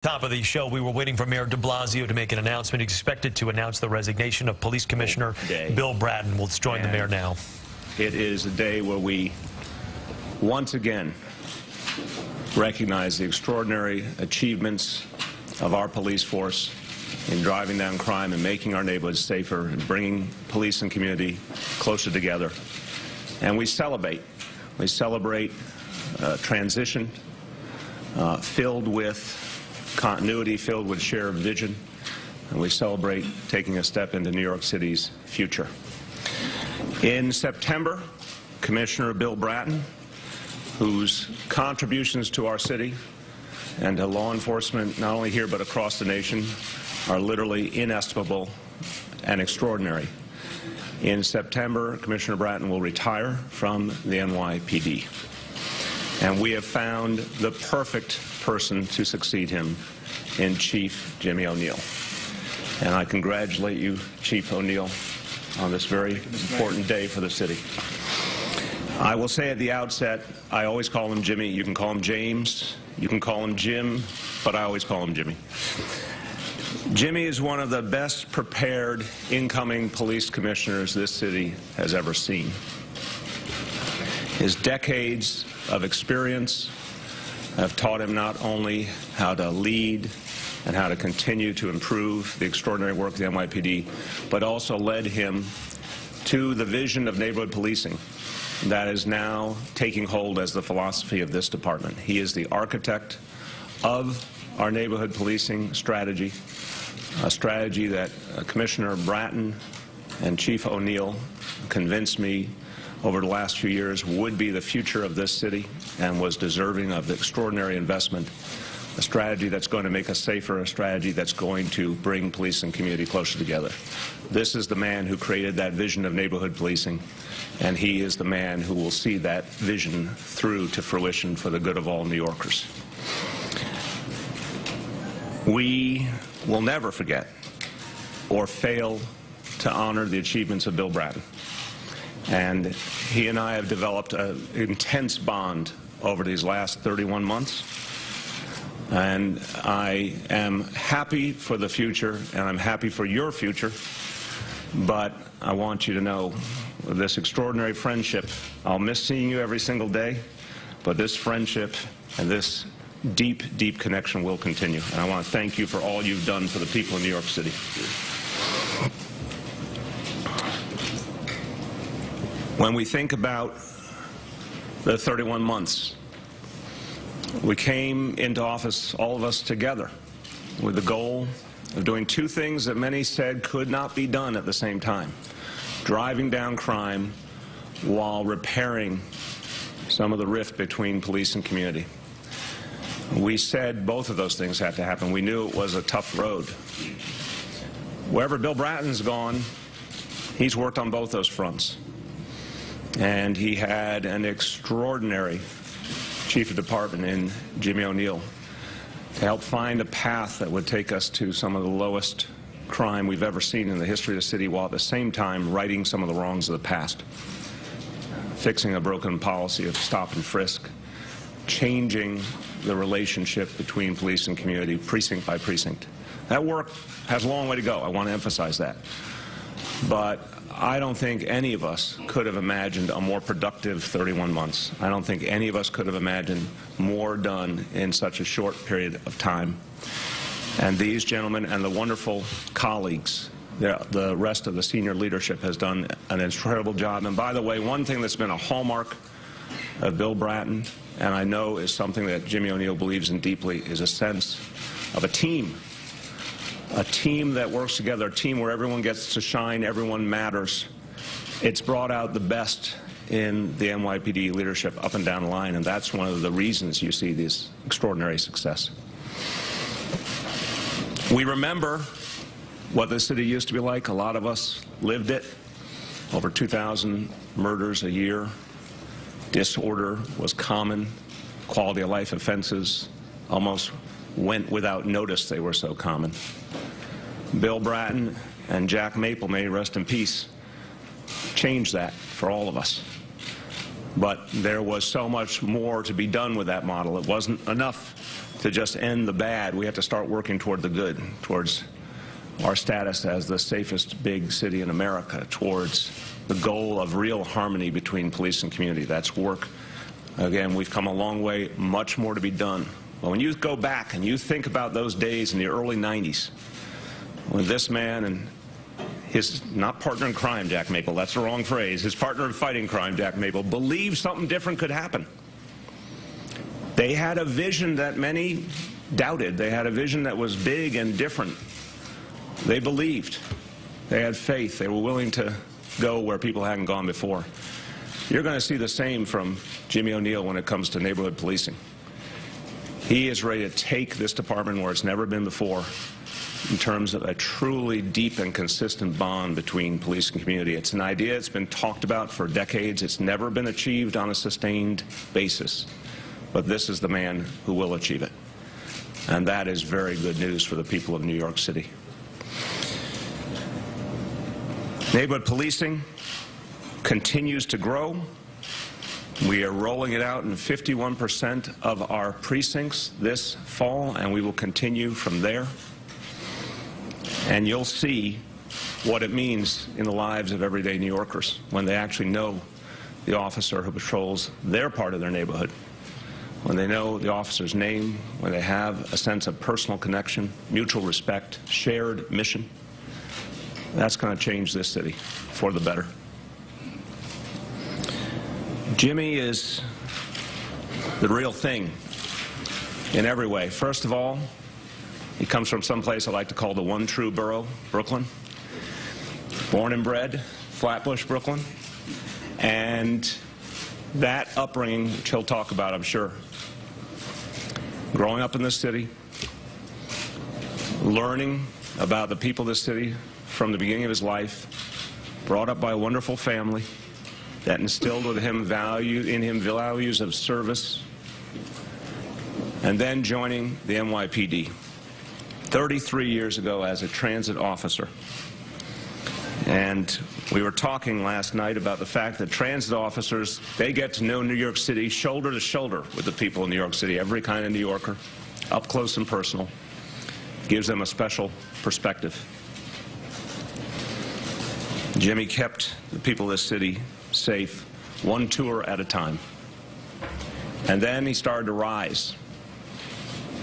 Top of the show, we were waiting for Mayor de Blasio to make an announcement. He's expected to announce the resignation of Police Commissioner Bill Bratton. Will join the mayor now. It is a day where we once again recognize the extraordinary achievements of our police force in driving down crime and making our neighborhoods safer and bringing police and community closer together. And we celebrate. We celebrate transition filled with continuity, filled with shared vision, and we celebrate taking a step into New York City's future. In September, Commissioner Bill Bratton, whose contributions to our city and to law enforcement, not only here but across the nation, are literally inestimable and extraordinary. In September, Commissioner Bratton will retire from the NYPD. And we have found the perfect person to succeed him in Chief Jimmy O'Neill. And I congratulate you, Chief O'Neill, on this very important day for the city. I will say at the outset, I always call him Jimmy. You can call him James, you can call him Jim, but I always call him Jimmy. Jimmy is one of the best prepared incoming police commissioners this city has ever seen. His decades of experience have taught him not only how to lead and how to continue to improve the extraordinary work of the NYPD, but also led him to the vision of neighborhood policing that is now taking hold as the philosophy of this department. He is the architect of our neighborhood policing strategy, a strategy that Commissioner Bratton and Chief O'Neill convinced me over the last few years would be the future of this city and was deserving of extraordinary investment, a strategy that's going to make us safer, a strategy that's going to bring police and community closer together. This is the man who created that vision of neighborhood policing, and he is the man who will see that vision through to fruition for the good of all New Yorkers. We will never forget or fail to honor the achievements of Bill Bratton. And he and I have developed an intense bond over these last 31 months. And I am happy for the future, and I'm happy for your future. But I want you to know this extraordinary friendship, I'll miss seeing you every single day, but this friendship and this deep, deep connection will continue. And I want to thank you for all you've done for the people in New York City. When we think about the 31 months, we came into office, all of us together, with the goal of doing two things that many said could not be done at the same time: driving down crime while repairing some of the rift between police and community. We said both of those things had to happen. We knew it was a tough road. Wherever Bill Bratton's gone, he's worked on both those fronts. And he had an extraordinary chief of department in Jimmy O'Neill to help find a path that would take us to some of the lowest crime we've ever seen in the history of the city, while at the same time righting some of the wrongs of the past, fixing a broken policy of stop and frisk, changing the relationship between police and community, precinct by precinct. That work has a long way to go. I want to emphasize that. But I don't think any of us could have imagined a more productive 31 months. I don't think any of us could have imagined more done in such a short period of time. And these gentlemen and the wonderful colleagues, the rest of the senior leadership has done an incredible job. And by the way, one thing that's been a hallmark of Bill Bratton, and I know is something that Jimmy O'Neill believes in deeply, is a sense of a team. A team that works together, a team where everyone gets to shine, everyone matters. It's brought out the best in the NYPD leadership up and down the line, and that's one of the reasons you see this extraordinary success. We remember what the city used to be like. A lot of us lived it. Over 2,000 murders a year. Disorder was common. Quality of life offenses almost went without notice, they were so common. Bill Bratton and Jack Maple, may he rest in peace, changed that for all of us. But there was so much more to be done with that model. It wasn't enough to just end the bad. We have to start working toward the good, towards our status as the safest big city in America, towards the goal of real harmony between police and community. That's work. Again, we've come a long way, much more to be done. But when you go back and you think about those days in the early 90s, when this man and his, not partner in crime, Jack Maple, that's the wrong phrase, his partner in fighting crime, Jack Maple, believed something different could happen. They had a vision that many doubted. They had a vision that was big and different. They believed. They had faith. They were willing to go where people hadn't gone before. You're going to see the same from Jimmy O'Neill when it comes to neighborhood policing. He is ready to take this department where it's never been before in terms of a truly deep and consistent bond between police and community. It's an idea that's been talked about for decades. It's never been achieved on a sustained basis. But this is the man who will achieve it. And that is very good news for the people of New York City. Neighborhood policing continues to grow. We are rolling it out in 51% of our precincts this fall, and we will continue from there. And you'll see what it means in the lives of everyday New Yorkers when they actually know the officer who patrols their part of their neighborhood, when they know the officer's name, when they have a sense of personal connection, mutual respect, shared mission. That's going to change this city for the better. Jimmy is the real thing in every way. First of all, he comes from someplace I like to call the one true borough, Brooklyn. Born and bred, Flatbush, Brooklyn. And that upbringing, which he'll talk about, I'm sure. Growing up in this city, learning about the people of this city from the beginning of his life, brought up by a wonderful family that instilled in him values of service, and then joining the NYPD 33 years ago as a transit officer. And we were talking last night about the fact that transit officers, they get to know New York City shoulder to shoulder with the people in New York City, every kind of New Yorker, up close and personal. Gives them a special perspective. Jimmy kept the people of this city safe, one tour at a time. And then he started to rise.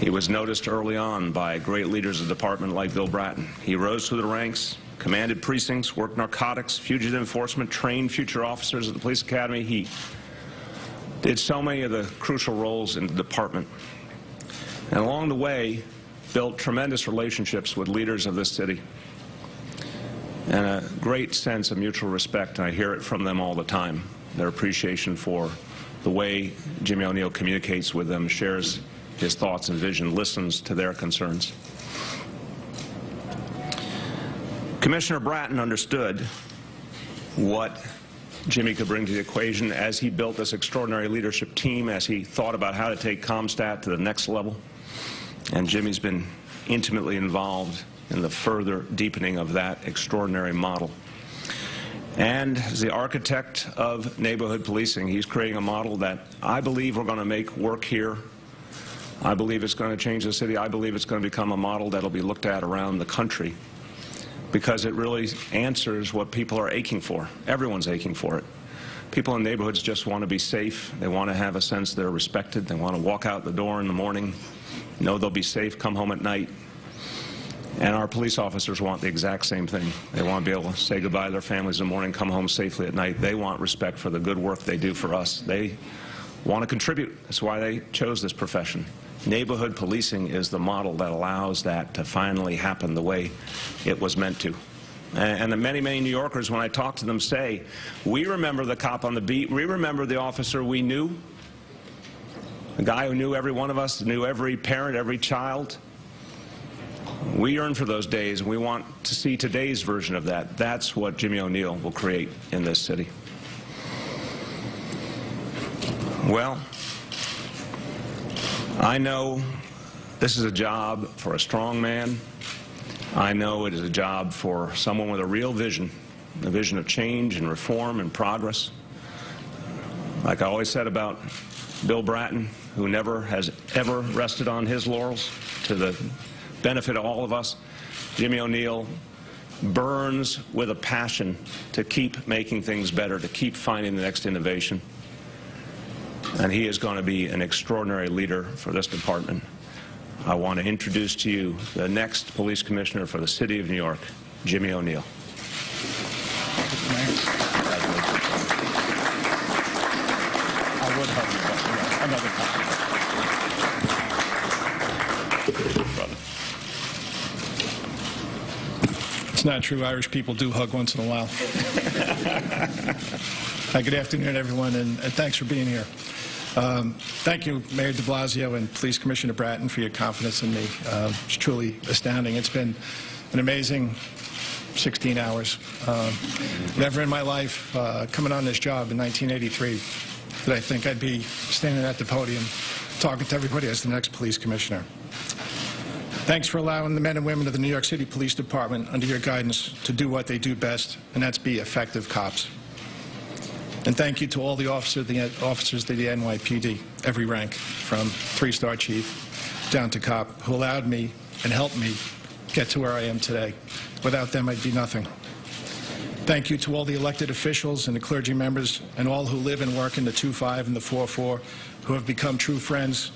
He was noticed early on by great leaders of the department like Bill Bratton. He rose through the ranks, commanded precincts, worked narcotics, fugitive enforcement, trained future officers at the police academy. He did so many of the crucial roles in the department. And along the way, built tremendous relationships with leaders of this city. And a great sense of mutual respect, and I hear it from them all the time, their appreciation for the way Jimmy O'Neill communicates with them, shares his thoughts and vision, listens to their concerns. Commissioner Bratton understood what Jimmy could bring to the equation as he built this extraordinary leadership team, as he thought about how to take CompStat to the next level. And Jimmy's been intimately involved in the further deepening of that extraordinary model. And as the architect of neighborhood policing, he's creating a model that I believe we're going to make work here. I believe it's going to change the city. I believe it's going to become a model that will be looked at around the country because it really answers what people are aching for. Everyone's aching for it. People in neighborhoods just want to be safe. They want to have a sense they're respected. They want to walk out the door in the morning, know they'll be safe, come home at night. And our police officers want the exact same thing. They want to be able to say goodbye to their families in the morning, come home safely at night. They want respect for the good work they do for us. They want to contribute. That's why they chose this profession. Neighborhood policing is the model that allows that to finally happen the way it was meant to. And the many, many New Yorkers, when I talk to them, say, we remember the cop on the beat. We remember the officer we knew, the guy who knew every one of us, knew every parent, every child. We yearn for those days, and we want to see today's version of that. That's what Jimmy O'Neill will create in this city. Well, I know this is a job for a strong man. I know it is a job for someone with a real vision, a vision of change and reform and progress. Like I always said about Bill Bratton, who never has ever rested on his laurels, to the benefit of all of us. Jimmy O'Neill burns with a passion to keep making things better, to keep finding the next innovation. And he is going to be an extraordinary leader for this department. I want to introduce to you the next police commissioner for the city of New York, Jimmy O'Neill. I would help you, another time. It's not true. Irish people do hug once in a while. Hi, good afternoon, everyone, and thanks for being here. Thank you, Mayor de Blasio and Police Commissioner Bratton, for your confidence in me. It's truly astounding. It's been an amazing 16 hours. Never in my life, coming on this job in 1983, did I think I'd be standing at the podium talking to everybody as the next police commissioner. Thanks for allowing the men and women of the New York City Police Department, under your guidance, to do what they do best, and that's be effective cops. And thank you to all the officers of the NYPD, every rank, from three-star chief down to cop, who allowed me and helped me get to where I am today. Without them, I'd be nothing. Thank you to all the elected officials and the clergy members and all who live and work in the 2-5 and the 4-4, who have become true friends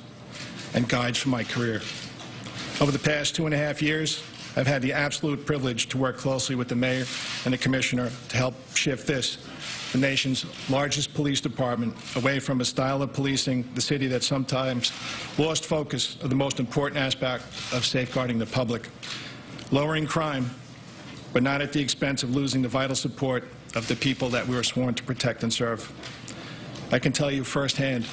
and guides for my career. Over the past 2.5 years, I've had the absolute privilege to work closely with the mayor and the commissioner to help shift this, the nation's largest police department, away from a style of policing the city that sometimes lost focus of the most important aspect of safeguarding the public. Lowering crime, but not at the expense of losing the vital support of the people that we were sworn to protect and serve. I can tell you firsthand,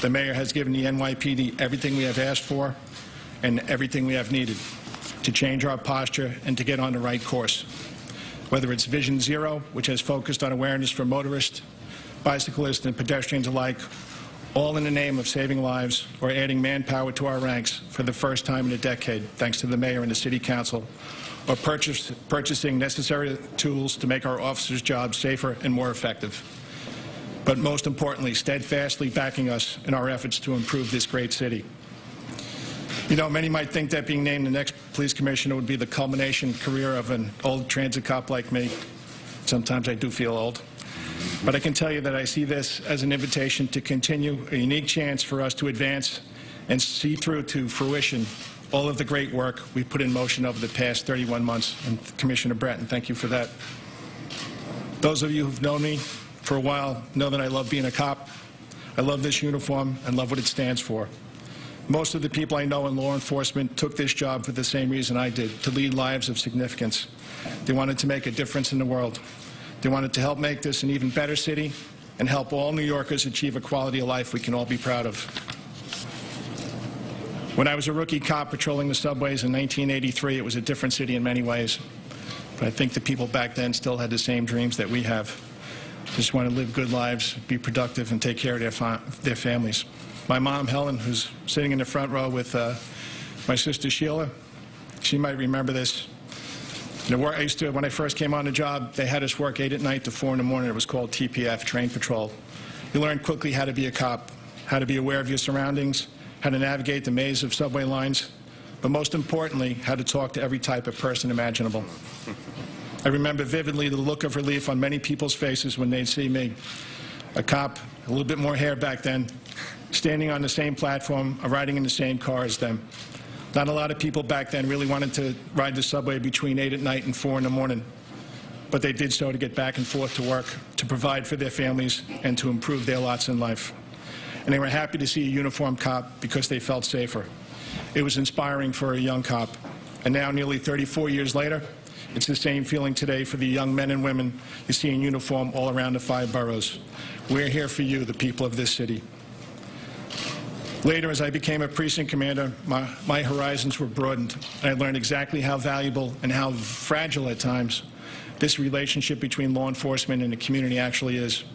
the mayor has given the NYPD everything we have asked for and everything we have needed to change our posture and to get on the right course. Whether it's Vision Zero, which has focused on awareness for motorists, bicyclists, and pedestrians alike, all in the name of saving lives, or adding manpower to our ranks for the first time in a decade, thanks to the mayor and the city council, or purchasing necessary tools to make our officers' jobs safer and more effective. But most importantly, steadfastly backing us in our efforts to improve this great city. You know, many might think that being named the next police commissioner would be the culmination career of an old transit cop like me. Sometimes I do feel old. But I can tell you that I see this as an invitation to continue, a unique chance for us to advance and see through to fruition all of the great work we put in motion over the past 31 months. And Commissioner Bratton, thank you for that. Those of you who've known me for a while know that I love being a cop. I love this uniform and love what it stands for. Most of the people I know in law enforcement took this job for the same reason I did, to lead lives of significance. They wanted to make a difference in the world. They wanted to help make this an even better city and help all New Yorkers achieve a quality of life we can all be proud of. When I was a rookie cop patrolling the subways in 1983, it was a different city in many ways. But I think the people back then still had the same dreams that we have. Just want to live good lives, be productive, and take care of their families. My mom, Helen, who's sitting in the front row with my sister, Sheila, she might remember this. You know, when I first came on the job, they had us work 8 at night to 4 in the morning. It was called TPF, Train Patrol. You learn quickly how to be a cop, how to be aware of your surroundings, how to navigate the maze of subway lines, but most importantly, how to talk to every type of person imaginable. I remember vividly the look of relief on many people's faces when they'd see me, a cop, a little bit more hair back then, standing on the same platform, or riding in the same car as them. Not a lot of people back then really wanted to ride the subway between 8 at night and 4 in the morning, but they did so to get back and forth to work, to provide for their families, and to improve their lots in life. And they were happy to see a uniformed cop because they felt safer. It was inspiring for a young cop. And now, nearly 34 years later, it's the same feeling today for the young men and women you see in uniform all around the 5 boroughs. We're here for you, the people of this city. Later, as I became a precinct commander, my horizons were broadened, and I learned exactly how valuable and how fragile at times this relationship between law enforcement and the community actually is.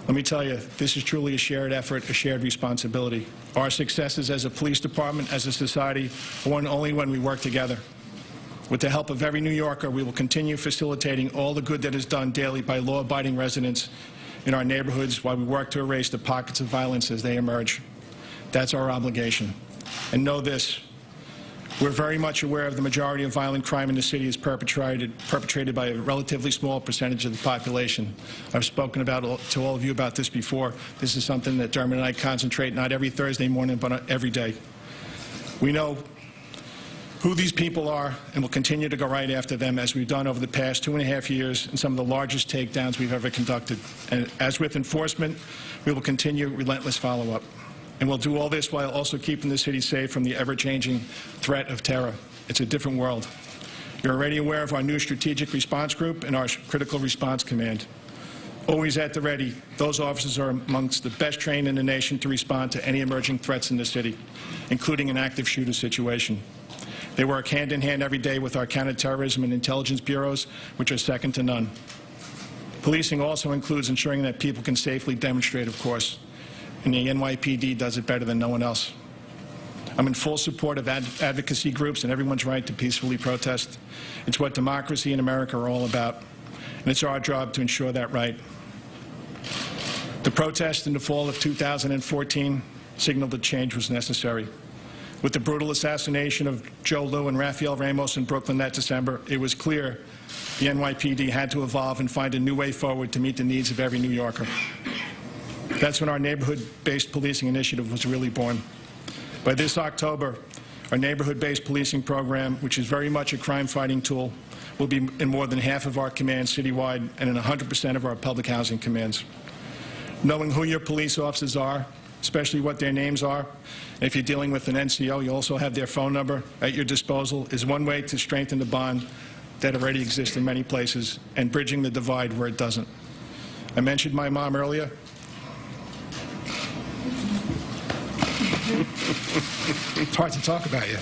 Let me tell you, this is truly a shared effort, a shared responsibility. Our successes as a police department, as a society, are won only when we work together. With the help of every New Yorker, we will continue facilitating all the good that is done daily by law-abiding residents in our neighborhoods while we work to erase the pockets of violence as they emerge. That's our obligation. And know this, we're very much aware of the majority of violent crime in the city is perpetrated by a relatively small percentage of the population. I've spoken to all of you about this before. This is something that Dermot and I concentrate not every Thursday morning, but every day. We know who these people are, and will continue to go right after them as we've done over the past 2.5 years in some of the largest takedowns we've ever conducted. And as with enforcement, we will continue relentless follow-up. And we'll do all this while also keeping the city safe from the ever-changing threat of terror. It's a different world. You're already aware of our new Strategic Response Group and our Critical Response Command. Always at the ready, those officers are amongst the best trained in the nation to respond to any emerging threats in the city, including an active shooter situation. They work hand in hand every day with our counterterrorism and intelligence bureaus, which are second to none. Policing also includes ensuring that people can safely demonstrate, of course, and the NYPD does it better than no one else. I'm in full support of advocacy groups and everyone's right to peacefully protest. It's what democracy in America are all about, and it's our job to ensure that right. The protest in the fall of 2014 signaled that change was necessary. With the brutal assassination of Joe Liu and Rafael Ramos in Brooklyn that December, it was clear the NYPD had to evolve and find a new way forward to meet the needs of every New Yorker. That's when our neighborhood-based policing initiative was really born. By this October, our neighborhood-based policing program, which is very much a crime-fighting tool, will be in more than half of our commands citywide and in 100% of our public housing commands. Knowing who your police officers are, especially what their names are, and if you're dealing with an NCO, you also have their phone number at your disposal, is one way to strengthen the bond that already exists in many places and bridging the divide where it doesn't. I mentioned my mom earlier. It's hard to talk about you.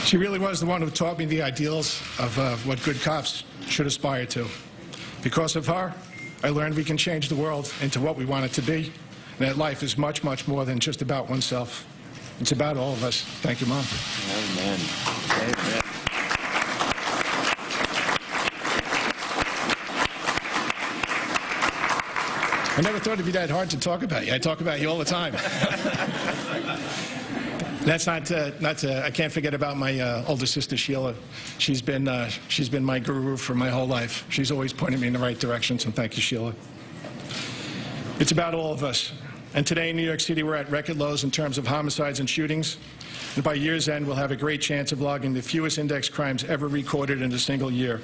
She really was the one who taught me the ideals of what good cops should aspire to. Because of her, I learned we can change the world into what we want it to be, and that life is much, much more than just about oneself. It's about all of us. Thank you, Mom. Amen. Amen. I never thought it'd be that hard to talk about you. I talk about you all the time. That's I can't forget about my older sister, Sheila. She's been my guru for my whole life. She's always pointed me in the right direction, so thank you, Sheila. It's about all of us. And today in New York City, we're at record lows in terms of homicides and shootings. And by year's end, we'll have a great chance of logging the fewest index crimes ever recorded in a single year.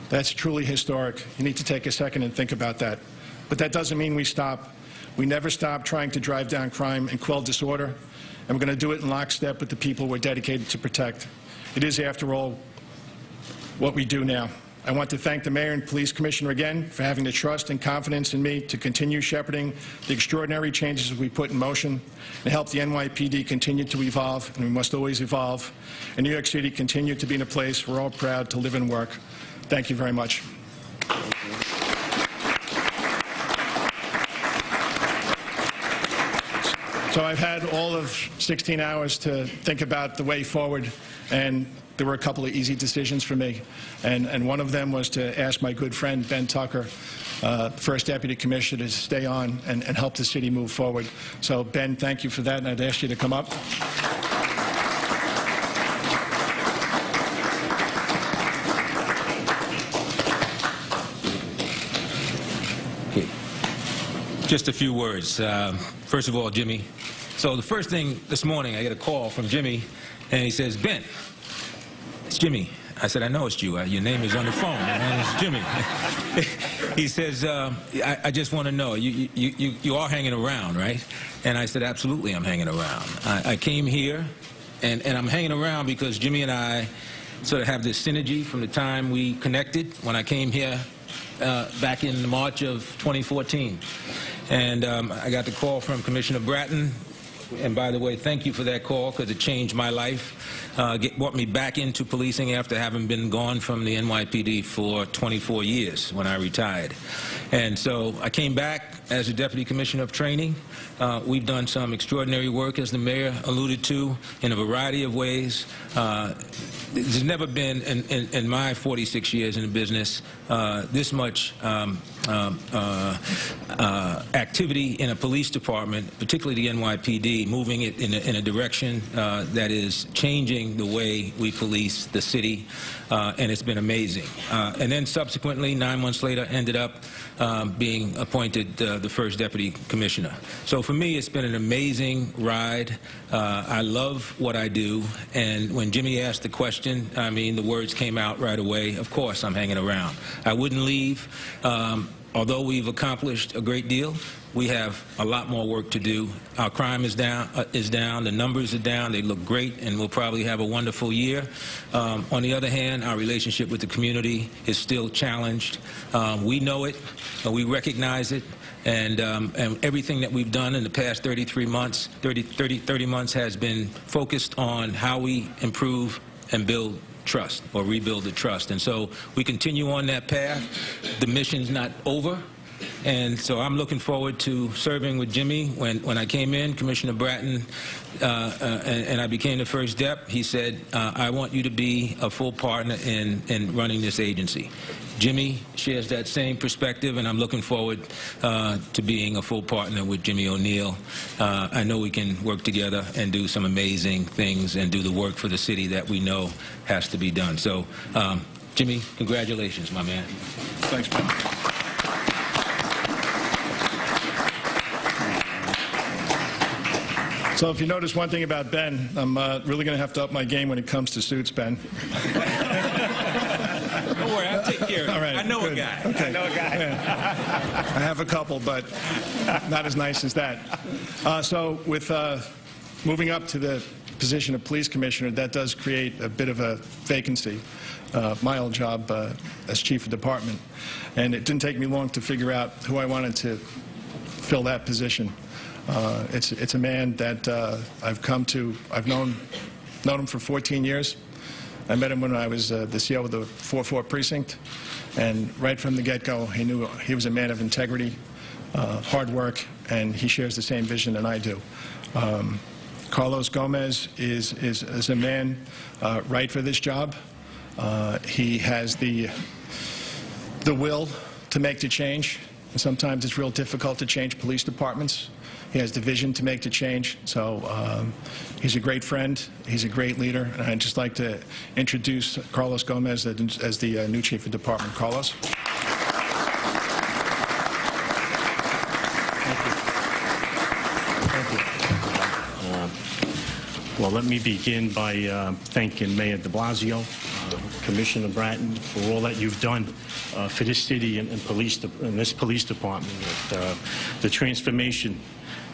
That's truly historic. You need to take a second and think about that. But that doesn't mean we stop. We never stop trying to drive down crime and quell disorder, and we're going to do it in lockstep with the people we're dedicated to protect. It is, after all, what we do now. I want to thank the Mayor and Police Commissioner again for having the trust and confidence in me to continue shepherding the extraordinary changes we put in motion and help the NYPD continue to evolve, and we must always evolve, and New York City continue to be in a place we're all proud to live and work. Thank you very much. So I've had all of 16 hours to think about the way forward, and there were a couple of easy decisions for me. And one of them was to ask my good friend Ben Tucker, First Deputy Commissioner, to stay on and help the city move forward. So Ben, thank you for that, and I'd ask you to come up. Okay. Just a few words. First of all, Jimmy, so the first thing this morning, I get a call from Jimmy, and he says, Ben, it's Jimmy. I said, I know it's you. Your name is on the phone. My name is Jimmy. He says, I just want to know, you are hanging around, right? And I said, absolutely, I'm hanging around. I came here, and I'm hanging around because Jimmy and I sort of have this synergy from the time we connected when I came here back in March of 2014. And I got the call from Commissioner Bratton. And by the way, thank you for that call, because it changed my life. Brought me back into policing after having been gone from the NYPD for 24 years when I retired. And so I came back as a Deputy Commissioner of Training. We've done some extraordinary work, as the Mayor alluded to, in a variety of ways. there's never been in my 46 years in the business this much activity in a police department, particularly the NYPD, moving it in a direction that is changing the way we police the city, and it's been amazing. And then subsequently, 9 months later, ended up being appointed the first deputy commissioner. So for me, it's been an amazing ride. I love what I do, and when Jimmy asked the question, I mean, the words came out right away. Of course, I'm hanging around. I wouldn't leave. Although we've accomplished a great deal, we have a lot more work to do. Our crime is down. The numbers are down. They look great, and we'll probably have a wonderful year. On the other hand, our relationship with the community is still challenged. We know it. We recognize it. And everything that we've done in the past 30 months has been focused on how we improve and build trust, or rebuild the trust. And so we continue on that path. The mission's not over. And so I'm looking forward to serving with Jimmy. When I came in, Commissioner Bratton, and I became the first dep, he said, I want you to be a full partner in running this agency. Jimmy shares that same perspective, and I'm looking forward to being a full partner with Jimmy O'Neill. I know we can work together and do some amazing things and do the work for the city that we know has to be done. So, Jimmy, congratulations, my man. Thanks, Ben. So if you notice one thing about Ben, I'm really going to have to up my game when it comes to suits, Ben. Don't worry, I'll take care of it. All right, I know good. a guy. Okay. I know a guy. Yeah. I have a couple, but not as nice as that. So with moving up to the position of police commissioner, that does create a bit of a vacancy. My old job as chief of department. And it didn't take me long to figure out who I wanted to fill that position. It's a man that I've known him for 14 years. I met him when I was the CO of the 4-4 precinct, and right from the get-go, he knew he was a man of integrity, hard work, and he shares the same vision that I do. Carlos Gomez is a man right for this job. He has the will to make the change, and sometimes it's real difficult to change police departments. He has the vision to make the change, so he's a great friend, he's a great leader, and I'd just like to introduce Carlos Gomez as the new chief of department. Carlos. Thank you. Well, let me begin by thanking Mayor de Blasio, Commissioner Bratton, for all that you've done for this city and this police department. The transformation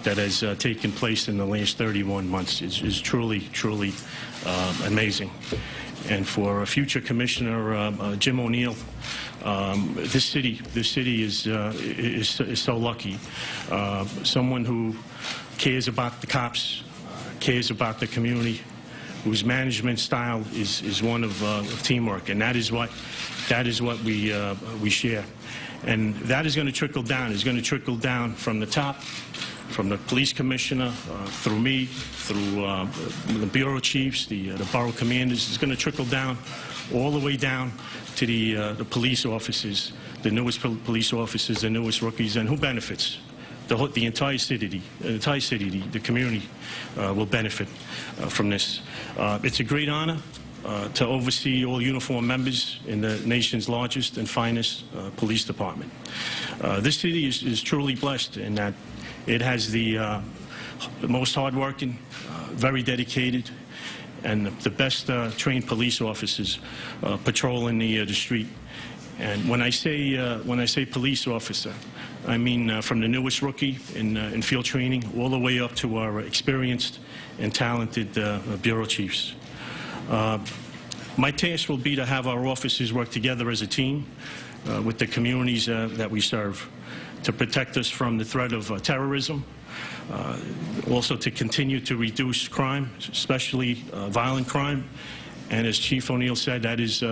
that has taken place in the last 31 months is truly, truly amazing. And for future Commissioner Jim O'Neill, this city is so lucky. Someone who cares about the cops, cares about the community, whose management style is one of teamwork, and that is what we share. And that is going to trickle down. It's going to trickle down from the top, from the police commissioner, through me, through the bureau chiefs, the borough commanders. It's going to trickle down all the way down to the police officers, the newest police officers, the newest rookies, and who benefits? The entire city, the community will benefit from this. It's a great honor to oversee all uniformed members in the nation's largest and finest police department. This city is truly blessed in that it has the most hardworking, very dedicated, and the best trained police officers patrolling the street. And when I say police officer, I mean from the newest rookie in field training all the way up to our experienced and talented bureau chiefs. My task will be to have our officers work together as a team with the communities that we serve, to protect us from the threat of terrorism, also to continue to reduce crime, especially violent crime. And as Chief O'Neill said, that is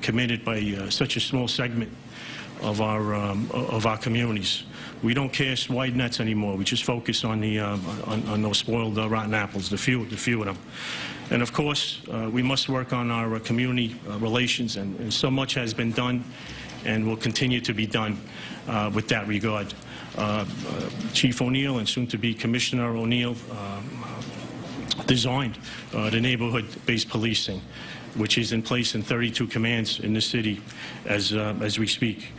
committed by such a small segment of our communities. We don't cast wide nets anymore. We just focus on the on those spoiled rotten apples, the few of them. And of course, we must work on our community relations, and so much has been done and will continue to be done with that regard. Chief O'Neill and soon-to-be Commissioner O'Neill designed the neighborhood-based policing, which is in place in 32 commands in the city as we speak.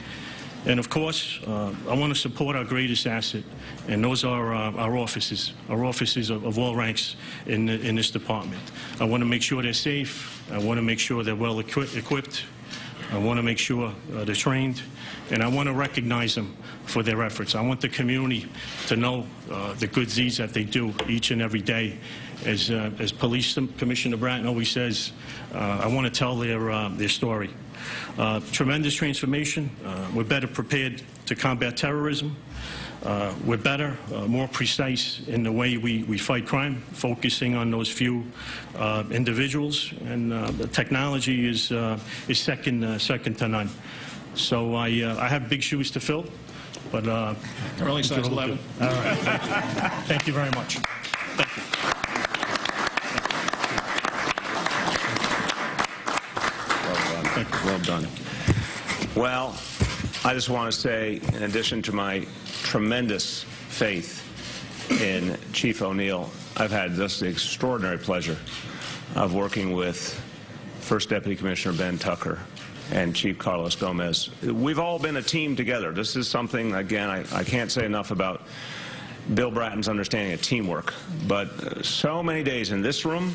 And of course, I want to support our greatest asset, and those are our offices of all ranks in this department. I want to make sure they're safe. I want to make sure they're well equipped. I want to make sure they're trained, and I want to recognize them for their efforts. I want the community to know the good deeds that they do each and every day. As Police Commissioner Bratton always says, I want to tell their story. Tremendous transformation. We're better prepared to combat terrorism. We're better, more precise in the way we fight crime, focusing on those few individuals, and the technology is second to none. So I have big shoes to fill, but They're only size 11. All right. Thank you very much. Thank you. Well done. Well, I just want to say, in addition to my tremendous faith in Chief O'Neill, I've had just the extraordinary pleasure of working with First Deputy Commissioner Ben Tucker and Chief Carlos Gomez. We've all been a team together. This is something, again, I can't say enough about Bill Bratton's understanding of teamwork. But so many days in this room,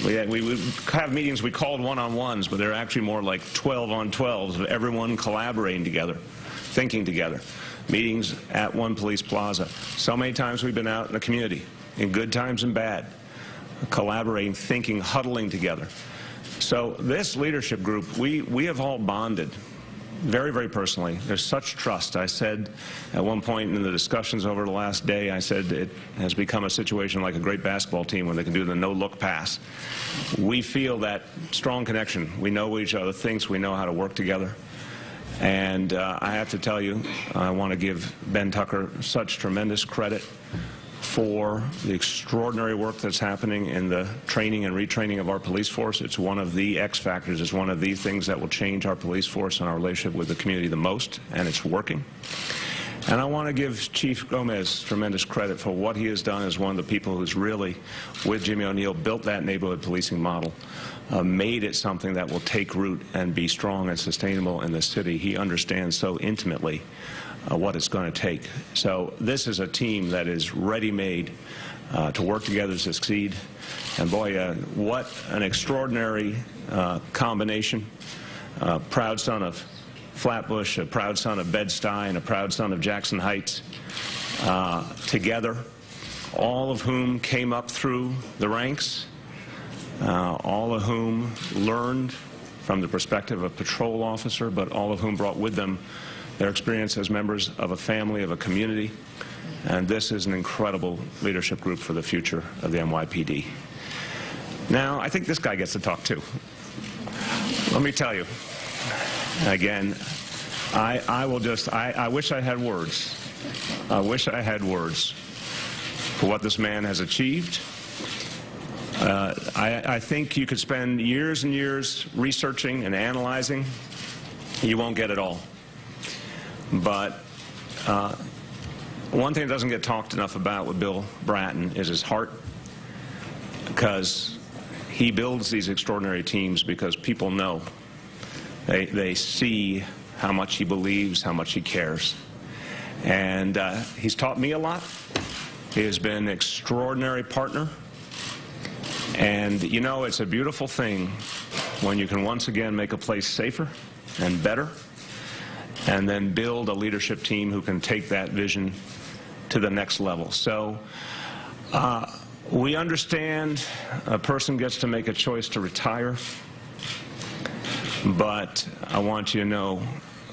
we would have meetings we called one-on-ones, but they're actually more like 12-on-12s of everyone collaborating together, thinking together. Meetings at One Police Plaza. So many times we've been out in the community, in good times and bad, collaborating, thinking, huddling together. So this leadership group, we have all bonded very, very personally. There's such trust. I said at one point in the discussions over the last day, I said it has become a situation like a great basketball team when they can do the no-look pass. We feel that strong connection. We know each other thinks, we know how to work together. And I have to tell you, I want to give Ben Tucker such tremendous credit for the extraordinary work that's happening in the training and retraining of our police force. It's one of the X factors. It's one of the things that will change our police force and our relationship with the community the most, and it's working. And I want to give Chief Gomez tremendous credit for what he has done as one of the people who's really, with Jimmy O'Neill, built that neighborhood policing model, made it something that will take root and be strong and sustainable in the city. He understands so intimately what it's going to take. So this is a team that is ready-made to work together to succeed. And boy, what an extraordinary combination. Proud son of Flatbush, a proud son of Bed-Stuy, and a proud son of Jackson Heights, together, all of whom came up through the ranks, all of whom learned from the perspective of a patrol officer, but all of whom brought with them their experience as members of a family, of a community. And this is an incredible leadership group for the future of the NYPD. Now, I think this guy gets to talk too. Let me tell you, again, I wish I had words. I wish I had words for what this man has achieved. I think you could spend years and years researching and analyzing. You won't get it all. But one thing that doesn't get talked enough about with Bill Bratton is his heart, because he builds these extraordinary teams because people know. They see how much he believes, how much he cares. And he's taught me a lot. He has been an extraordinary partner. And, you know, it's a beautiful thing when you can once again make a place safer and better, and then build a leadership team who can take that vision to the next level. So we understand a person gets to make a choice to retire, but I want you to know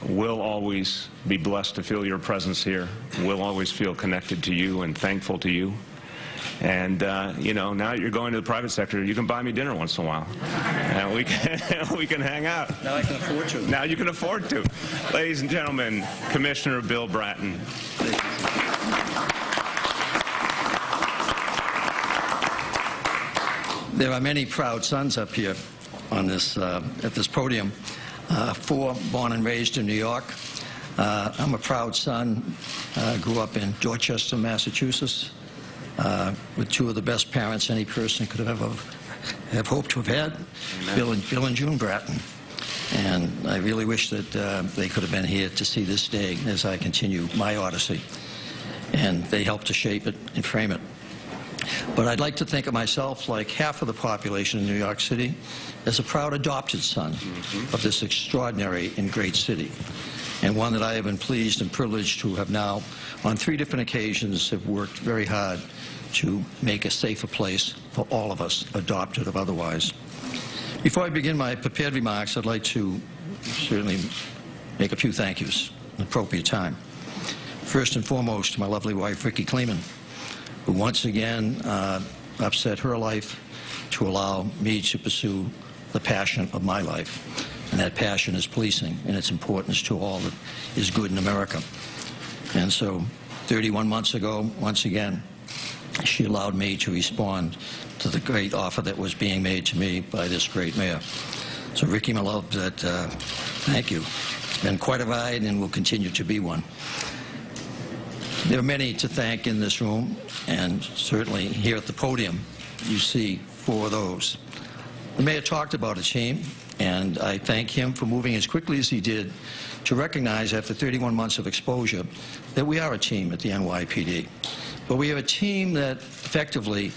we'll always be blessed to feel your presence here. We'll always feel connected to you and thankful to you. And, you know, now you're going to the private sector, you can buy me dinner once in a while. And we can hang out. Now I can afford to. Now you can afford to. Ladies and gentlemen, Commissioner Bill Bratton. There are many proud sons up here on this, at this podium. 4 born and raised in New York. I'm a proud son. Grew up in Dorchester, Massachusetts, with 2 of the best parents any person could have ever have hoped to have had, Bill and June Bratton. And I really wish that they could have been here to see this day as I continue my odyssey. And they helped to shape it and frame it. But I'd like to think of myself, like half of the population in New York City, as a proud adopted son of this extraordinary and great city, and one that I have been pleased and privileged to have now, on 3 different occasions, have worked very hard to make a safer place for all of us, adopted or otherwise. Before I begin my prepared remarks, I'd like to certainly make a few thank yous at an appropriate time. First and foremost, to my lovely wife, Ricky Kleeman, who once again upset her life to allow me to pursue the passion of my life. And that passion is policing and its importance to all that is good in America. And so 31 months ago, once again, she allowed me to respond to the great offer that was being made to me by this great mayor. So Ricky, my love, thank you. It's been quite a ride and will continue to be one. There are many to thank in this room, and certainly here at the podium, you see 4 of those. The mayor talked about a team, and I thank him for moving as quickly as he did to recognize after 31 months of exposure that we are a team at the NYPD. But we have a team that effectively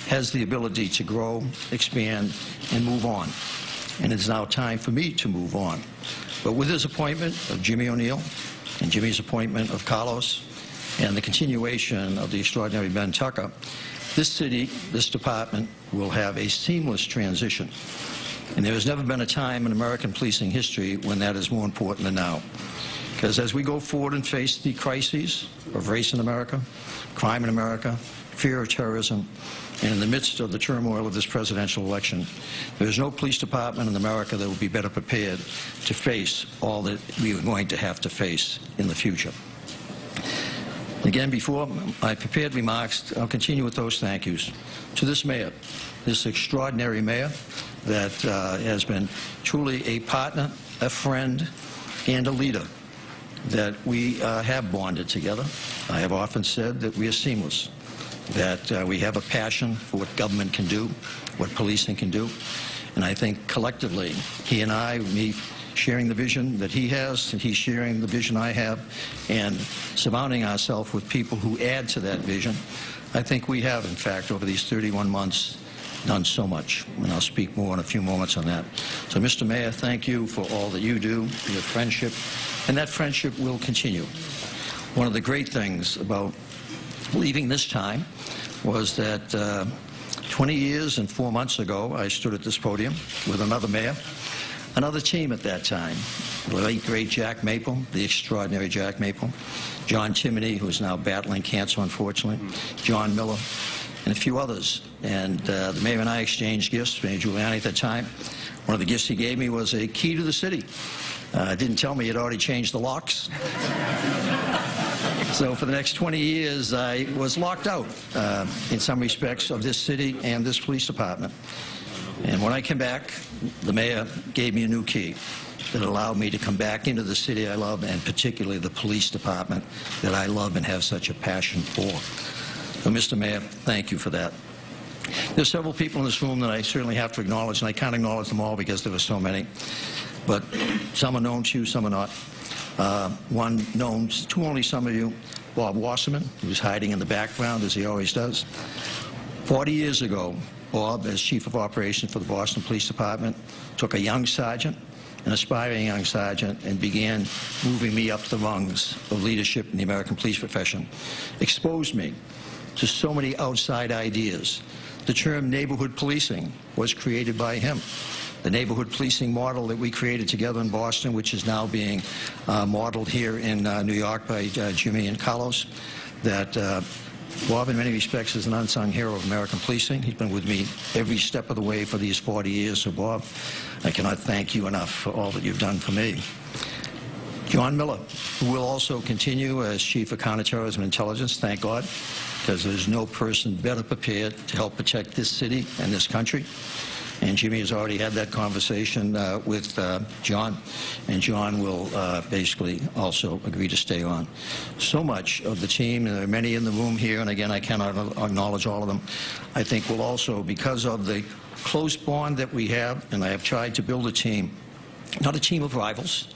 has the ability to grow, expand, and move on. And it's now time for me to move on. But with his appointment of Jimmy O'Neill and Jimmy's appointment of Carlos, and the continuation of the extraordinary Ben Tucker, this city, this department, will have a seamless transition. And there has never been a time in American policing history when that is more important than now. Because as we go forward and face the crises of race in America, crime in America, fear of terrorism, and in the midst of the turmoil of this presidential election, there is no police department in America that will be better prepared to face all that we are going to have to face in the future. Again, before my prepared remarks, I'll continue with those thank yous to this mayor, this extraordinary mayor that has been truly a partner, a friend, and a leader that we have bonded together. I have often said that we are seamless, that we have a passion for what government can do, what policing can do, and I think collectively, he and I, me sharing the vision that he has, and he's sharing the vision I have, and surrounding ourselves with people who add to that vision, I think we have, in fact, over these 31 months, done so much. And I'll speak more in a few moments on that. So, Mr. Mayor, thank you for all that you do, for your friendship, and that friendship will continue. One of the great things about leaving this time was that 20 years and 4 months ago, I stood at this podium with another mayor, another team at that time, the late, great Jack Maple, the extraordinary Jack Maple, John Timoney, who is now battling cancer, unfortunately, John Miller, and a few others. And the mayor and I exchanged gifts, Mayor Giuliani at that time. One of the gifts he gave me was a key to the city. Didn't tell me he'd already changed the locks. So for the next 20 years, I was locked out in some respects of this city and this police department. And when I came back, the mayor gave me a new key that allowed me to come back into the city I love, and particularly the police department that I love and have such a passion for. So, Mr. Mayor, thank you for that. There's several people in this room that I certainly have to acknowledge, and I can't acknowledge them all because there were so many. But some are known to you, some are not. One known to only some of you, Bob Wasserman, who's hiding in the background, as he always does. 40 years ago, Bob, as Chief of Operations for the Boston Police Department, took a young sergeant, an aspiring young sergeant, and began moving me up the rungs of leadership in the American police profession. Exposed me to so many outside ideas. The term neighborhood policing was created by him. The neighborhood policing model that we created together in Boston, which is now being modeled here in New York by Jimmy and Carlos, that Bob, in many respects, is an unsung hero of American policing. He's been with me every step of the way for these 40 years. So, Bob, I cannot thank you enough for all that you've done for me. John Miller, who will also continue as Chief of Counterterrorism and Intelligence, thank God, because there's no person better prepared to help protect this city and this country. And Jimmy has already had that conversation with John, and John will basically also agree to stay on. So much of the team, and there are many in the room here, and again, I cannot acknowledge all of them, I think will also, because of the close bond that we have, and I have tried to build a team, not a team of rivals,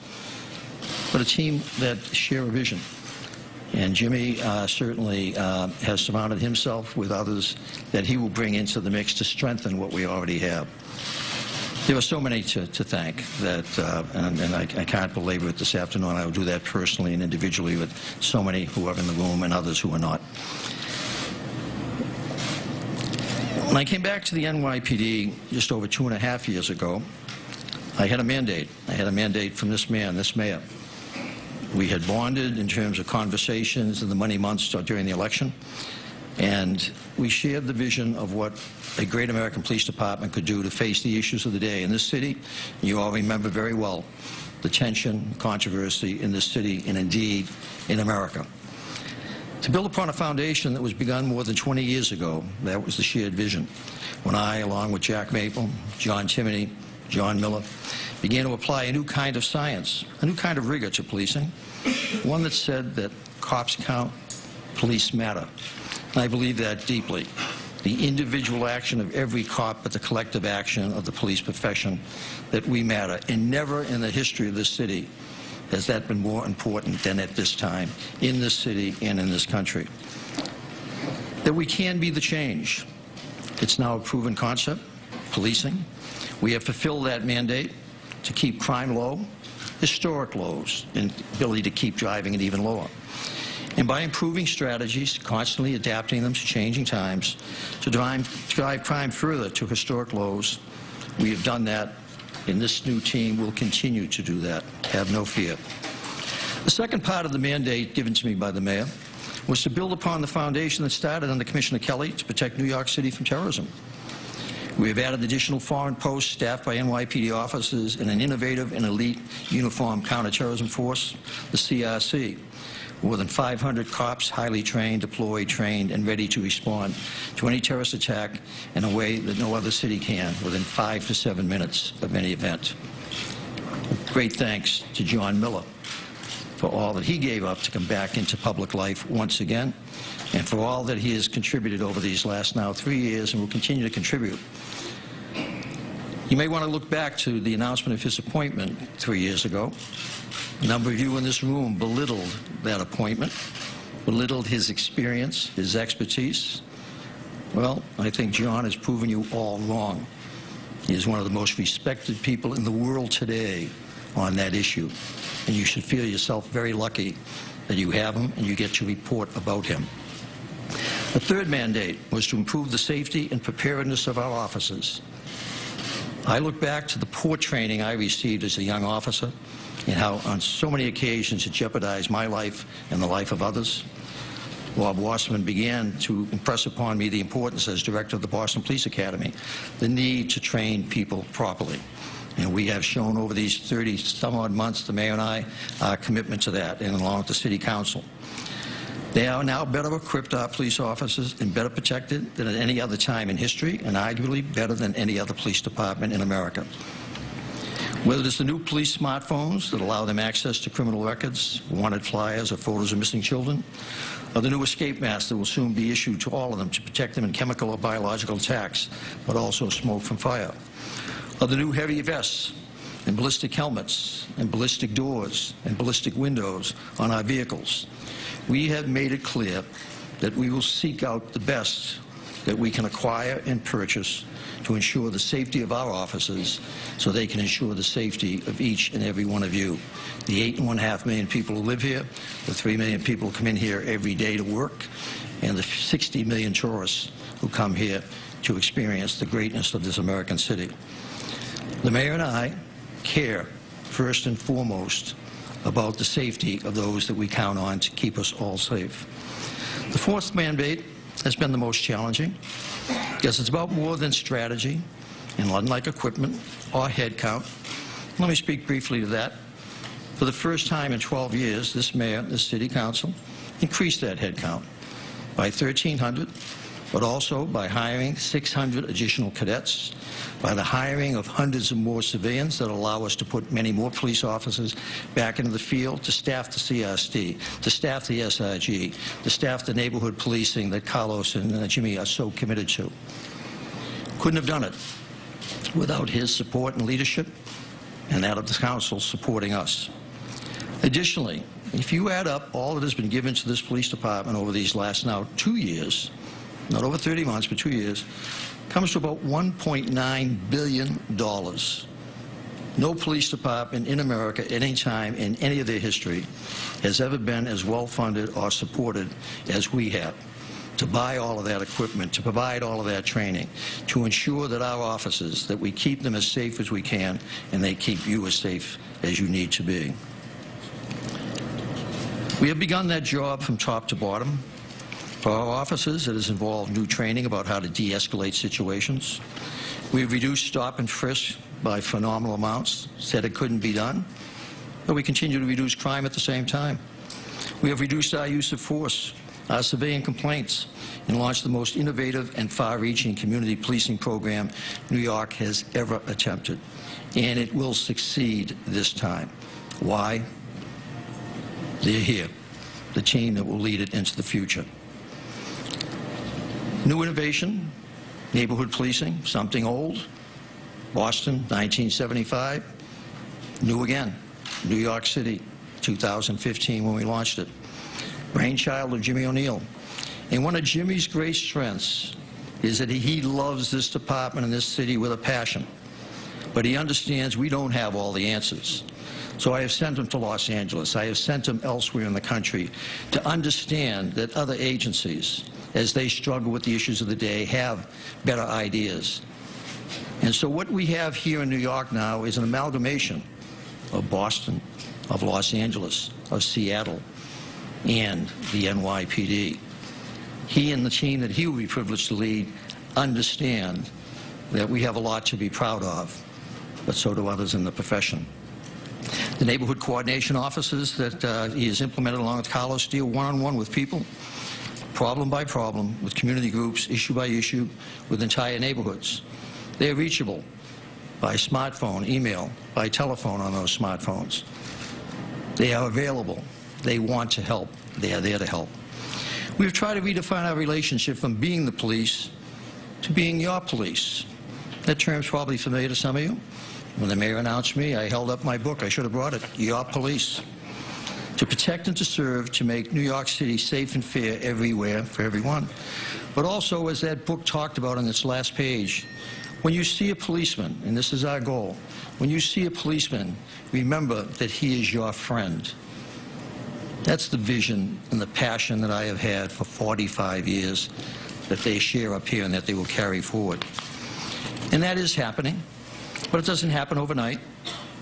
but a team that share a vision. And Jimmy certainly has surrounded himself with others that he will bring into the mix to strengthen what we already have. There are so many to thank that, and I can't belabor it this afternoon. I will do that personally and individually with so many who are in the room and others who are not. When I came back to the NYPD just over 2.5 years ago, I had a mandate. I had a mandate from this man, this mayor. We had bonded in terms of conversations in the money months during the election, and we shared the vision of what a great American police department could do to face the issues of the day in this city. You all remember very well the tension, controversy in this city, and indeed in America. To build upon a foundation that was begun more than 20 years ago, that was the shared vision, when I, along with Jack Maple, John Timoney, John Miller, began to apply a new kind of science, a new kind of rigor to policing, one that said that cops count, police matter. And I believe that deeply. The individual action of every cop, but the collective action of the police profession, that we matter. And never in the history of this city has that been more important than at this time, in this city and in this country. That we can be the change. It's now a proven concept, policing. We have fulfilled that mandate to keep crime low, historic lows, and ability to keep driving it even lower. And by improving strategies, constantly adapting them to changing times, to drive crime further to historic lows, we have done that, and this new team will continue to do that. Have no fear. The second part of the mandate given to me by the mayor was to build upon the foundation that started under Commissioner Kelly to protect New York City from terrorism. We have added additional foreign posts staffed by NYPD officers and an innovative and elite uniformed counterterrorism force, the CRC. More than 500 cops, highly trained, deployed, trained, and ready to respond to any terrorist attack in a way that no other city can, within 5 to 7 minutes of any event. Great thanks to John Miller for all that he gave up to come back into public life once again, and for all that he has contributed over these last now 3 years and will continue to contribute. You may want to look back to the announcement of his appointment 3 years ago. A number of you in this room belittled that appointment, belittled his experience, his expertise. Well, I think John has proven you all wrong. He is one of the most respected people in the world today on that issue, and you should feel yourself very lucky that you have him and you get to report about him. The third mandate was to improve the safety and preparedness of our officers. I look back to the poor training I received as a young officer and how on so many occasions it jeopardized my life and the life of others. Bob Wasserman began to impress upon me the importance as director of the Boston Police Academy, the need to train people properly. And we have shown over these 30-some-odd months, the mayor and I, our commitment to that, and along with the city council. They are now better equipped, our police officers, and better protected than at any other time in history, and arguably better than any other police department in America. Whether it's the new police smartphones that allow them access to criminal records, wanted flyers, or photos of missing children, or the new escape masks that will soon be issued to all of them to protect them in chemical or biological attacks, but also smoke from fire, or the new heavy vests and ballistic helmets and ballistic doors and ballistic windows on our vehicles, we have made it clear that we will seek out the best that we can acquire and purchase to ensure the safety of our officers so they can ensure the safety of each and every one of you. The 8.5 million people who live here, the 3 million people who come in here every day to work, and the 60 million tourists who come here to experience the greatness of this American city. The mayor and I care, first and foremost, about the safety of those that we count on to keep us all safe. The fourth mandate has been the most challenging because it's about more than strategy and unlike equipment or headcount. Let me speak briefly to that. For the first time in 12 years, this mayor, this city council, increased that headcount by 1,300, but also by hiring 600 additional cadets, by the hiring of hundreds of more civilians that allow us to put many more police officers back into the field, to staff the CRST, to staff the SRG, to staff the neighborhood policing that Carlos and Jimmy are so committed to. Couldn't have done it without his support and leadership and that of the council supporting us. Additionally, if you add up all that has been given to this police department over these last now 2 years, not over 30 months, but 2 years, comes to about $1.9 billion. No police department in America at any time in any of their history has ever been as well funded or supported as we have, to buy all of that equipment, to provide all of that training, to ensure that our officers, that we keep them as safe as we can, and they keep you as safe as you need to be. We have begun that job from top to bottom. For our officers, it has involved new training about how to de-escalate situations. We've reduced stop and frisk by phenomenal amounts, said it couldn't be done, but we continue to reduce crime at the same time. We have reduced our use of force, our civilian complaints, and launched the most innovative and far-reaching community policing program New York has ever attempted. And it will succeed this time. Why? They're here, the team that will lead it into the future. New innovation, neighborhood policing, something old. Boston, 1975. New again, New York City, 2015 when we launched it. Brainchild of Jimmy O'Neill. And one of Jimmy's great strengths is that he loves this department and this city with a passion. But he understands we don't have all the answers. So I have sent him to Los Angeles. I have sent him elsewhere in the country to understand that other agencies, as they struggle with the issues of the day, have better ideas. And so what we have here in New York now is an amalgamation of Boston, of Los Angeles, of Seattle, and the NYPD. He and the team that he will be privileged to lead understand that we have a lot to be proud of, but so do others in the profession. The neighborhood coordination offices that he has implemented along with Carlos deal one-on-one with people, problem by problem, with community groups, issue by issue, with entire neighborhoods. They are reachable by smartphone, email, by telephone on those smartphones. They are available. They want to help. They are there to help. We've tried to redefine our relationship from being the police to being your police. That term's probably familiar to some of you. When the mayor announced me, I held up my book. I should have brought it. Your police. To protect and to serve, to make New York City safe and fair everywhere for everyone. But also, as that book talked about on its last page, when you see a policeman, and this is our goal, when you see a policeman, remember that he is your friend. That's the vision and the passion that I have had for 45 years that they share up here and that they will carry forward. And that is happening, but it doesn't happen overnight.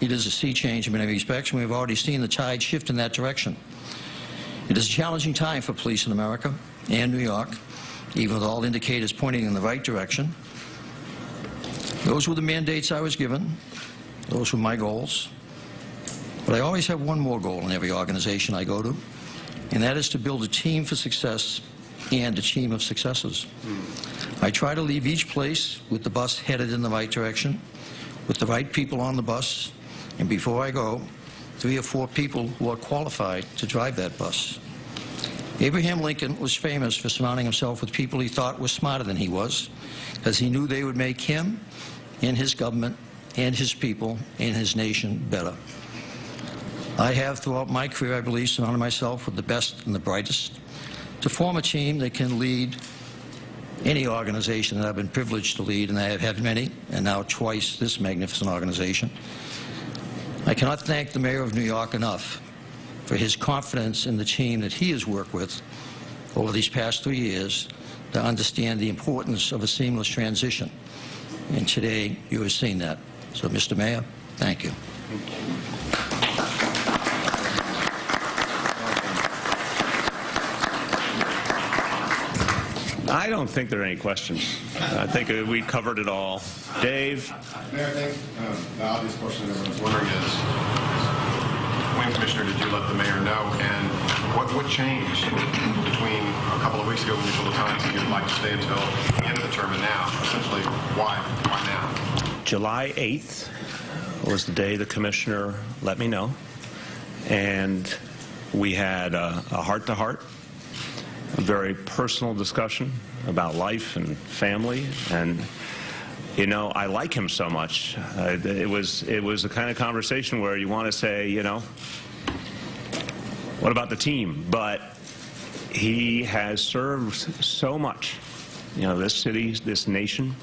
It is a sea change in many respects, and we've already seen the tide shift in that direction. It is a challenging time for police in America and New York, even with all indicators pointing in the right direction. Those were the mandates I was given. Those were my goals. But I always have one more goal in every organization I go to, and that is to build a team for success and a team of successes. I try to leave each place with the bus headed in the right direction, with the right people on the bus, and before I go, 3 or 4 people who are qualified to drive that bus. Abraham Lincoln was famous for surrounding himself with people he thought were smarter than he was, because he knew they would make him and his government and his people and his nation better. I have, throughout my career, I believe, surrounded myself with the best and the brightest to form a team that can lead any organization that I've been privileged to lead, and I have had many, and now twice this magnificent organization. I cannot thank the Mayor of New York enough for his confidence in the team that he has worked with over these past 3 years to understand the importance of a seamless transition. And today, you have seen that. So, Mr. Mayor, thank you. I don't think there are any questions. I think we covered it all. Dave? Mayor, I think the obvious question that everyone's wondering is, when, Commissioner, did you let the mayor know, and what changed between a couple of weeks ago when you told the Times that you'd like to stay until the end of the term, and now? Essentially, why? Why now? July 8th was the day the commissioner let me know, and we had a heart-to-heart, a very personal discussion about life and family, and you know, I like him so much. It was the kind of conversation where you want to say, you know, what about the team? But he has served so much, you know, this city, this nation,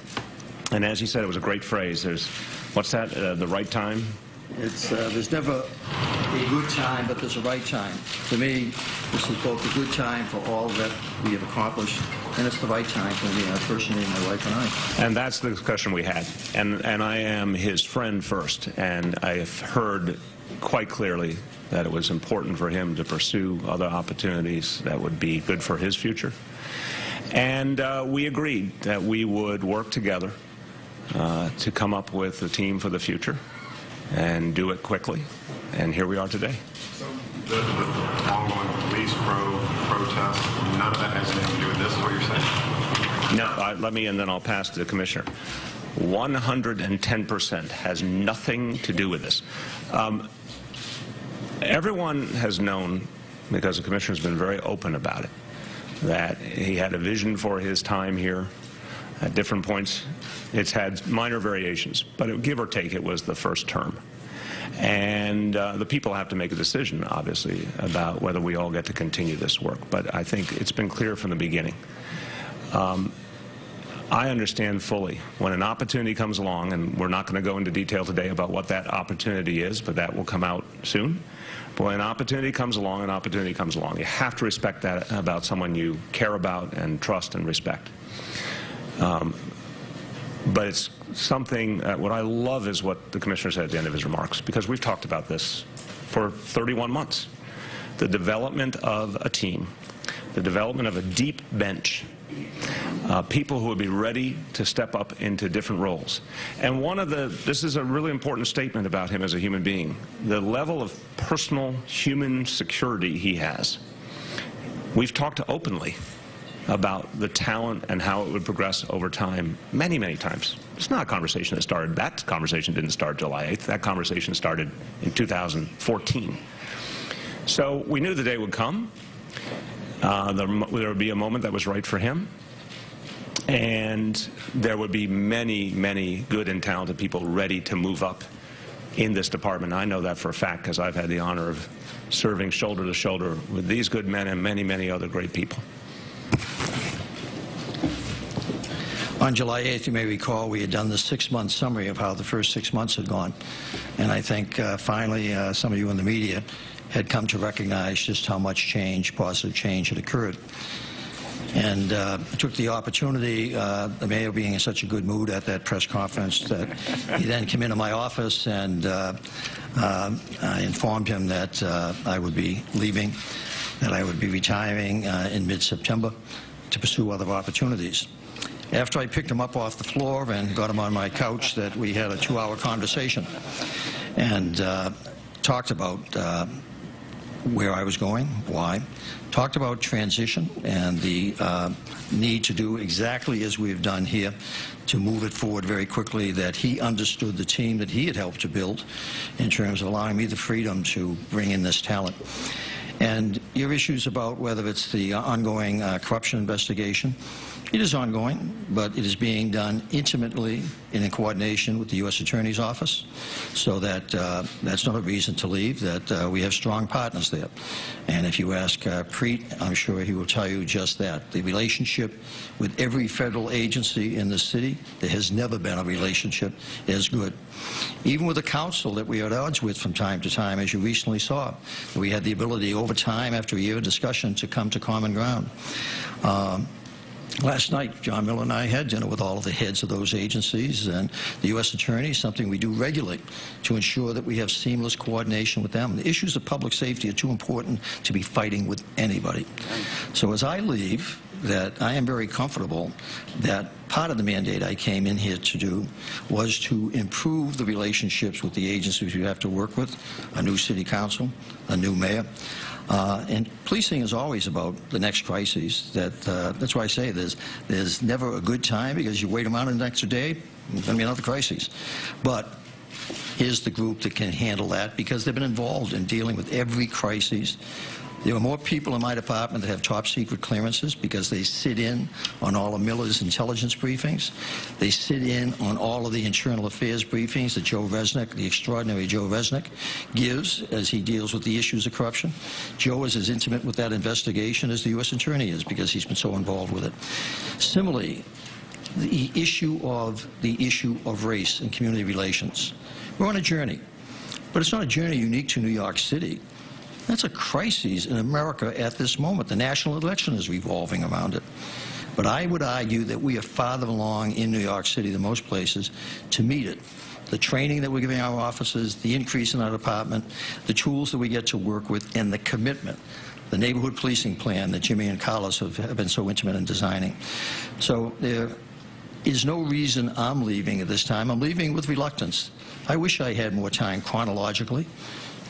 and as he said, it was a great phrase. There's, what's that? The right time. There's never a good time, but there's a right time. To me, this is both a good time for all that we have accomplished, and it's the right time for me, personally, my wife and I. And that's the discussion we had. And I am his friend first, and I have heard quite clearly that it was important for him to pursue other opportunities that would be good for his future. And we agreed that we would work together to come up with a team for the future and do it quickly. And here we are today. So the ongoing police protest, none of that has anything to do with this, is what you're saying? No, let me, and then I'll pass to the Commissioner. 110% has nothing to do with this. Everyone has known, because the Commissioner's been very open about it, that he had a vision for his time here. At different points, it's had minor variations, but give or take, it was the first term. And the people have to make a decision, obviously, about whether we all get to continue this work. But I think it's been clear from the beginning. I understand fully when an opportunity comes along, and we're not going to go into detail today about what that opportunity is, but that will come out soon. But when an opportunity comes along, an opportunity comes along. You have to respect that about someone you care about and trust and respect. But it's something, what I love is what the Commissioner said at the end of his remarks, because we've talked about this for 31 months. The development of a team, the development of a deep bench, people who would be ready to step up into different roles. And this is a really important statement about him as a human being, the level of personal human security he has. We've talked openly about the talent and how it would progress over time many, many times. It's not a conversation that started, that conversation didn't start July 8th. That conversation started in 2014. So we knew the day would come. There would be a moment that was right for him. And there would be many, many good and talented people ready to move up in this department. I know that for a fact because I've had the honor of serving shoulder to shoulder with these good men and many, many other great people. On July 8th, you may recall, we had done the 6-month summary of how the first 6 months had gone. And I think finally some of you in the media had come to recognize just how much change, positive change, had occurred. And I took the opportunity, the mayor being in such a good mood at that press conference, that he then came into my office, and I informed him that I would be leaving, that I would be retiring in mid-September to pursue other opportunities. After I picked him up off the floor and got him on my couch, that we had a 2-hour conversation and talked about where I was going, why, talked about transition and the need to do exactly as we've done here to move it forward very quickly, that he understood the team that he had helped to build in terms of allowing me the freedom to bring in this talent. And your issues about whether it's the ongoing corruption investigation, it is ongoing, but it is being done intimately and in coordination with the U.S. Attorney's Office, so that that's not a reason to leave, that we have strong partners there. And if you ask Preet, I'm sure he will tell you just that. The relationship with every federal agency in the city, there has never been a relationship as good. Even with the council that we are at odds with from time to time, as you recently saw, we had the ability over time, after a year of discussion, to come to common ground. Last night, John Miller and I had dinner with all of the heads of those agencies and the U.S. Attorney, something we do regularly to ensure that we have seamless coordination with them. The issues of public safety are too important to be fighting with anybody. So as I leave, that I am very comfortable that part of the mandate I came in here to do was to improve the relationships with the agencies we have to work with, a new city council, a new mayor. And policing is always about the next crisis. That's why I say there's never a good time, because you wait around the next day, there's going to be another crisis. But here's the group that can handle that, because they've been involved in dealing with every crisis. There are more people in my department that have top secret clearances because they sit in on all of Miller's intelligence briefings. They sit in on all of the internal affairs briefings that Joe Resnick, the extraordinary Joe Resnick, gives as he deals with the issues of corruption. Joe is as intimate with that investigation as the U.S. Attorney is, because he's been so involved with it. Similarly, the issue of race and community relations. We're on a journey, but it's not a journey unique to New York City. That's a crisis in America at this moment. The national election is revolving around it. But I would argue that we are farther along in New York City than most places to meet it. The training that we're giving our officers, the increase in our department, the tools that we get to work with, and the commitment, the neighborhood policing plan that Jimmy and Carlos have been so intimate in designing. So there is no reason I'm leaving at this time. I'm leaving with reluctance. I wish I had more time chronologically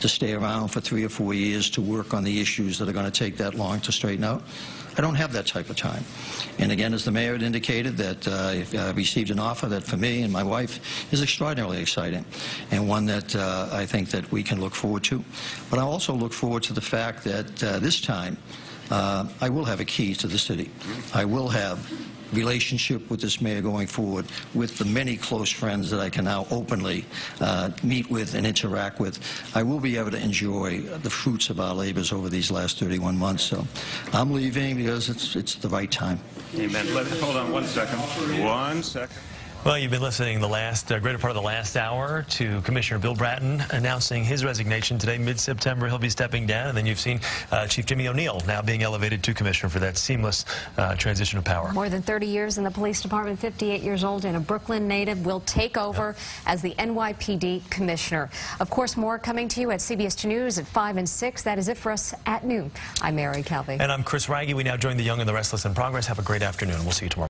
to stay around for 3 or 4 years to work on the issues that are going to take that long to straighten out. I don't have that type of time. And again, as the mayor had indicated, that I received an offer that for me and my wife is extraordinarily exciting, and one that I think that we can look forward to. But I also look forward to the fact that this time I will have a key to the city. I will have relationship with this mayor going forward, with the many close friends that I can now openly meet with and interact with. I will be able to enjoy the fruits of our labors over these last 31 months. So I'm leaving because it's the right time. Amen. Hold on 1 second. 1 second. Well, you've been listening the greater part of the last hour to Commissioner Bill Bratton announcing his resignation today. Mid-September, he'll be stepping down. And then you've seen Chief Jimmy O'Neill now being elevated to Commissioner for that seamless transition of power. More than 30 years in the police department, 58 years old, and a Brooklyn native, will take over as the NYPD Commissioner. Of course, more coming to you at CBS 2 News at 5 and 6. That is it for us at noon. I'm Mary Calvi. And I'm Chris Raggi. We now join the young and the restless in progress. Have a great afternoon. We'll see you tomorrow.